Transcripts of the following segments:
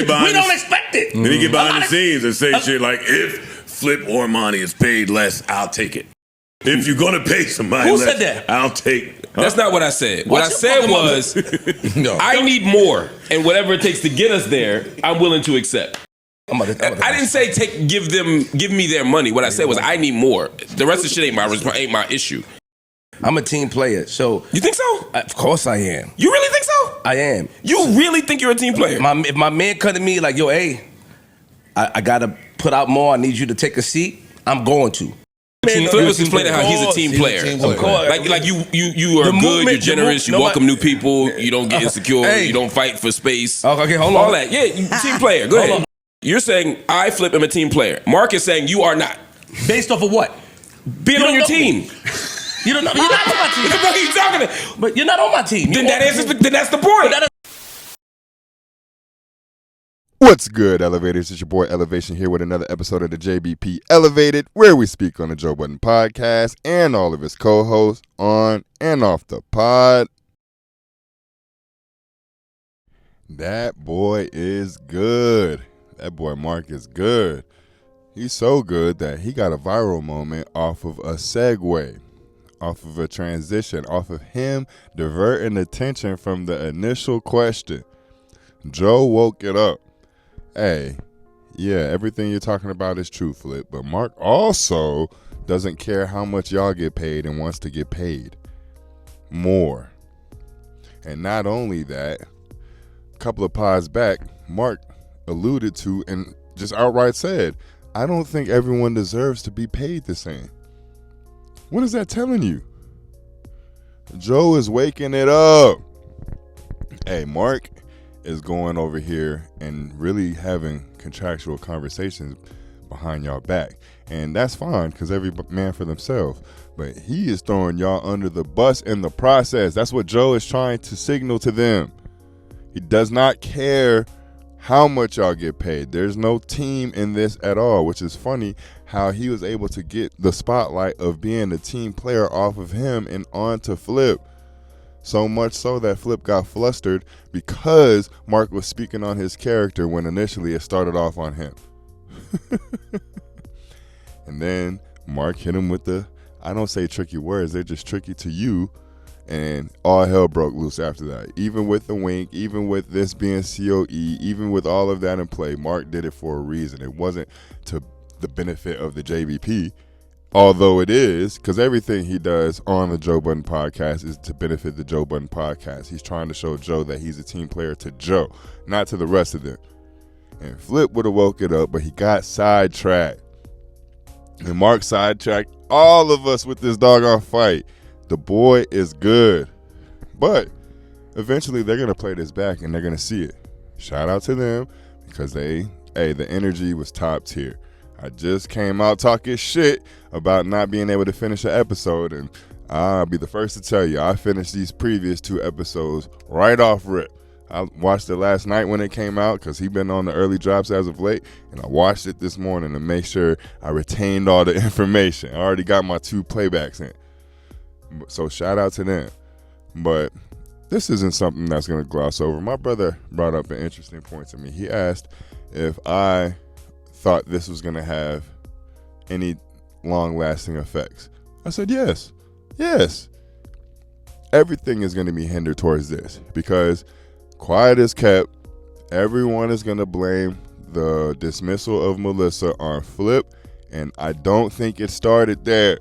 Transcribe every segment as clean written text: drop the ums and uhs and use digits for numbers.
We don't expect it. Then he get behind the scenes and say shit like, if Flip or Monty is paid less, I'll take it. If you're going to pay somebody Who less, said that? I'll take. That's not what I said. What I said was, I need more, and whatever it takes to get us there, I'm willing to accept. I didn't say give me their money. What I said was I need more. The rest of the shit ain't my issue. I'm a team player, so you think so? Of course I am. You really think so? I am. You really think you're a team player? If my man come to me like, yo, hey, I gotta put out more. I need you to take a seat. I'm going to. Flip was explaining how he's a team player. Of course. Like you are good, you're generous, you welcome new people, you don't get insecure, you don't fight for space. Okay, hold on. All that. Yeah, you team player. Go ahead. You're saying I Flip am a team player. Marc is saying you are not. Based off of what? Being on your team. You don't know. You're not on my team. What the fuck are you talking about? But you're not on my team. Then that's the point. What's good, Elevators? It's your boy Elevation here with another episode of the JBP Elevated, where we speak on the Joe Budden podcast and all of his co-hosts on and off the pod. That boy is good. That boy Marc is good. He's so good that he got a viral moment off of a segue, off of a transition, off of him diverting attention from the initial question. Joe woke it up. Hey, yeah, everything you're talking about is true, Flip, but Marc also doesn't care how much y'all get paid and wants to get paid more. And not only that, a couple of pods back, Marc alluded to and just outright said, I don't think everyone deserves to be paid the same. What is that telling you? Joe is waking it up. Hey, Marc is going over here and really having contractual conversations behind y'all back. And that's fine, because every man for themselves. But he is throwing y'all under the bus in the process. That's what Joe is trying to signal to them. He does not care how much y'all get paid. There's no team in this at all, which is funny how he was able to get the spotlight of being a team player off of him and on to Flip. So much so that Flip got flustered because Marc was speaking on his character when initially it started off on him. And then Marc hit him with the, I don't say tricky words, they're just tricky to you. And all hell broke loose after that. Even with the wink, even with this being COE, even with all of that in play, Marc did it for a reason. It wasn't to the benefit of the JVP. Although it is, because everything he does on the Joe Budden podcast is to benefit the Joe Budden podcast. He's trying to show Joe that he's a team player to Joe, not to the rest of them. And Flip would have woke it up, but he got sidetracked. And Marc sidetracked all of us with this doggone fight. The boy is good. But eventually they're going to play this back and they're going to see it. Shout out to them because the energy was top tier. I just came out talking shit about not being able to finish an episode, and I'll be the first to tell you, I finished these previous 2 episodes right off rip. I watched it last night when it came out because he's been on the early drops as of late, and I watched it this morning to make sure I retained all the information. I already got my 2 playbacks in. So shout out to them. But this isn't something that's going to gloss over. My brother brought up an interesting point to me. He asked if I thought this was going to have any long-lasting effects. I said yes. Everything is going to be hindered towards this because quiet is kept. Everyone is going to blame the dismissal of Melissa on Flip, and I don't think it started there.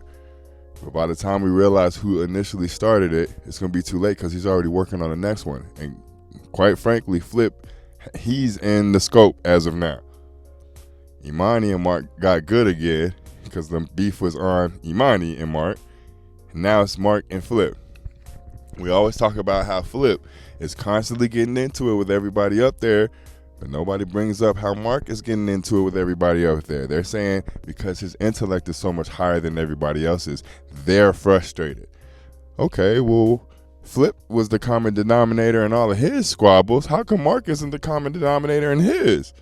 But by the time we realize who initially started it, it's going to be too late because he's already working on the next one. And quite frankly, Flip, he's in the scope as of now. Imani and Marc got good again because the beef was on Imani and Marc. Now it's Marc and Flip. We always talk about how Flip is constantly getting into it with everybody up there, but nobody brings up how Marc is getting into it with everybody up there. They're saying because his intellect is so much higher than everybody else's, they're frustrated. Okay, well, Flip was the common denominator in all of his squabbles. How come Marc isn't the common denominator in his?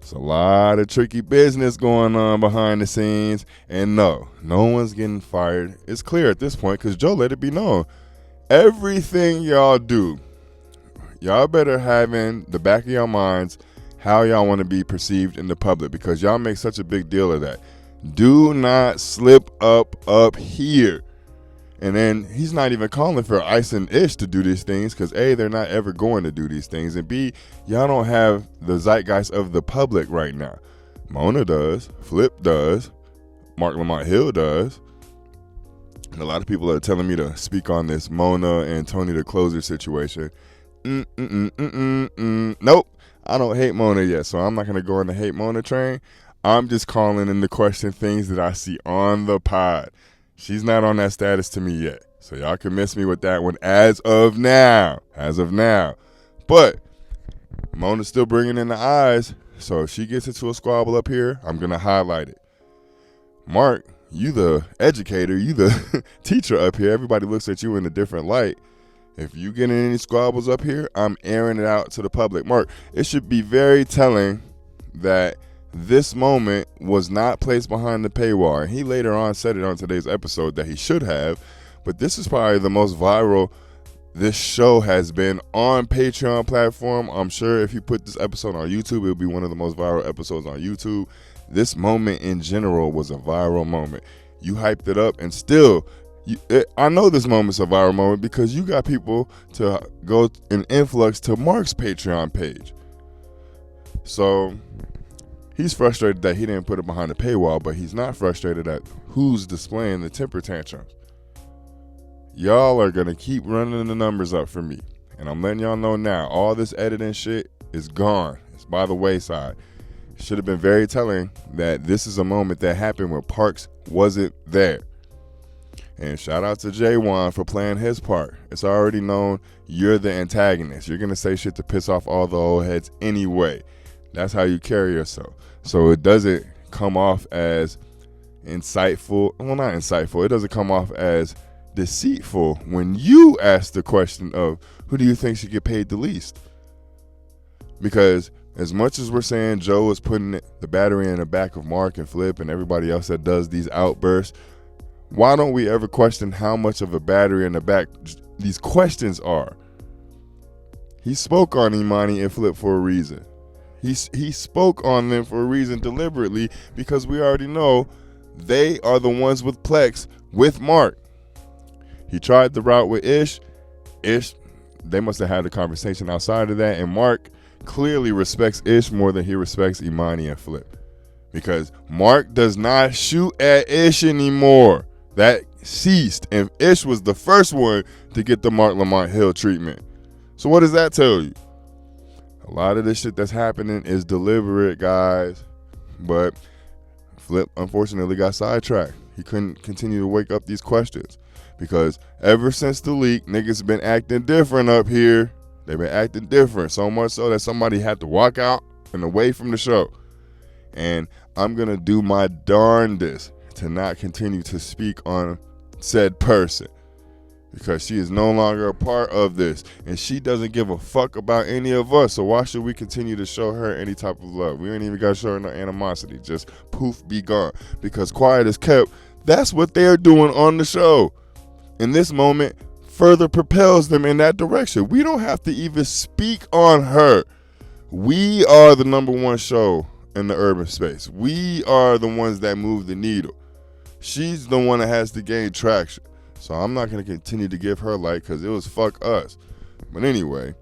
It's a lot of tricky business going on behind the scenes. And no one's getting fired. It's clear at this point because Joe let it be known. Everything y'all do, y'all better have in the back of your minds how y'all want to be perceived in the public, because y'all make such a big deal of that. Do not slip up here. And then he's not even calling for Ice and Ish to do these things because A, they're not ever going to do these things, and B, y'all don't have the zeitgeist of the public right now. Mona does, Flip does, Marc Lamont Hill does. And a lot of people are telling me to speak on this Mona and Tony the Closer situation. Nope, I don't hate Mona yet, so I'm not going to go on the hate Mona train. I'm just calling into question things that I see on the pod. She's not on that status to me yet, so y'all can miss me with that one as of now. But Mona's still bringing in the eyes, so if she gets into a squabble up here, I'm going to highlight it. Marc, you the educator, you the teacher up here. Everybody looks at you in a different light. If you get in any squabbles up here, I'm airing it out to the public. Marc, it should be very telling that this moment was not placed behind the paywall. And he later on said it on today's episode that he should have, but this is probably the most viral this show has been on Patreon platform. I'm sure if you put this episode on YouTube, it would be one of the most viral episodes on YouTube. This moment in general was a viral moment. You hyped it up, and still, I know this moment's a viral moment because you got people to go in influx to Marc's Patreon page. So he's frustrated that he didn't put it behind the paywall, but he's not frustrated at who's displaying the temper tantrums. Y'all are going to keep running the numbers up for me. And I'm letting y'all know now, all this editing shit is gone. It's by the wayside. It should have been very telling that this is a moment that happened when Parks wasn't there. And shout out to J1 for playing his part. It's already known you're the antagonist. You're going to say shit to piss off all the old heads anyway. That's how you carry yourself. So it doesn't come off as insightful. Well, not insightful. It doesn't come off as deceitful when you ask the question of who do you think should get paid the least? Because as much as we're saying Joe is putting the battery in the back of Marc and Flip and everybody else that does these outbursts, why don't we ever question how much of a battery in the back these questions are? He spoke on Imani and Flip for a reason. He spoke on them for a reason deliberately because we already know they are the ones with Plex with Marc. He tried the route with Ish. They must have had a conversation outside of that, and Marc clearly respects Ish more than he respects Imani and Flip. Because Marc does not shoot at Ish anymore. That ceased, and Ish was the first one to get the Marc Lamont Hill treatment. So what does that tell you? A lot of this shit that's happening is deliberate, guys. But Flip unfortunately got sidetracked. He couldn't continue to wake up these questions. Because ever since the leak, niggas been acting different up here. They've been acting different. So much so that somebody had to walk out and away from the show. And I'm going to do my darndest to not continue to speak on said person. Because she is no longer a part of this. And she doesn't give a fuck about any of us. So why should we continue to show her any type of love? We ain't even got to show her no animosity. Just poof, be gone. Because quiet as kept, that's what they're doing on the show. In this moment, further propels them in that direction. We don't have to even speak on her. We are the number one show in the urban space. We are the ones that move the needle. She's the one that has to gain traction. So I'm not going to continue to give her light because it was fuck us. But anyway,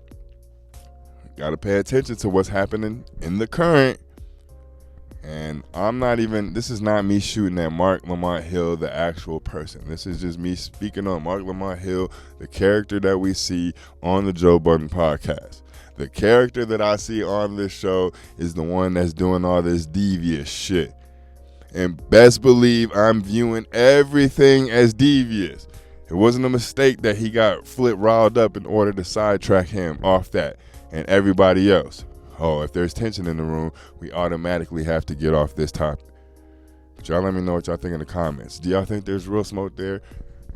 got to pay attention to what's happening in the current. And this is not me shooting at Marc Lamont Hill, the actual person. This is just me speaking on Marc Lamont Hill, the character that we see on the Joe Budden podcast. The character that I see on this show is the one that's doing all this devious shit. And best believe I'm viewing everything as devious. It wasn't a mistake that he got Flip riled up in order to sidetrack him off that and everybody else. Oh, if there's tension in the room, we automatically have to get off this topic. But y'all let me know what y'all think in the comments. Do y'all think there's real smoke there?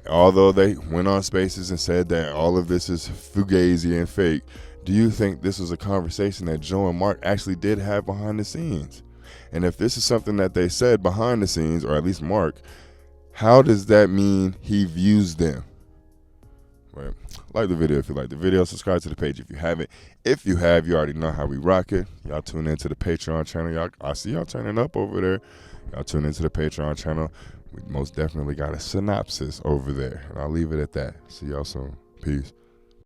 Although they went on Spaces and said that all of this is fugazi and fake, do you think this was a conversation that Joe and Marc actually did have behind the scenes? And if this is something that they said behind the scenes, or at least Marc, how does that mean he views them? But like the video if you like the video. Subscribe to the page if you haven't. If you have, you already know how we rock it. Y'all tune into the Patreon channel. I see y'all turning up over there. Y'all tune into the Patreon channel. We most definitely got a synopsis over there. And I'll leave it at that. See y'all soon. Peace.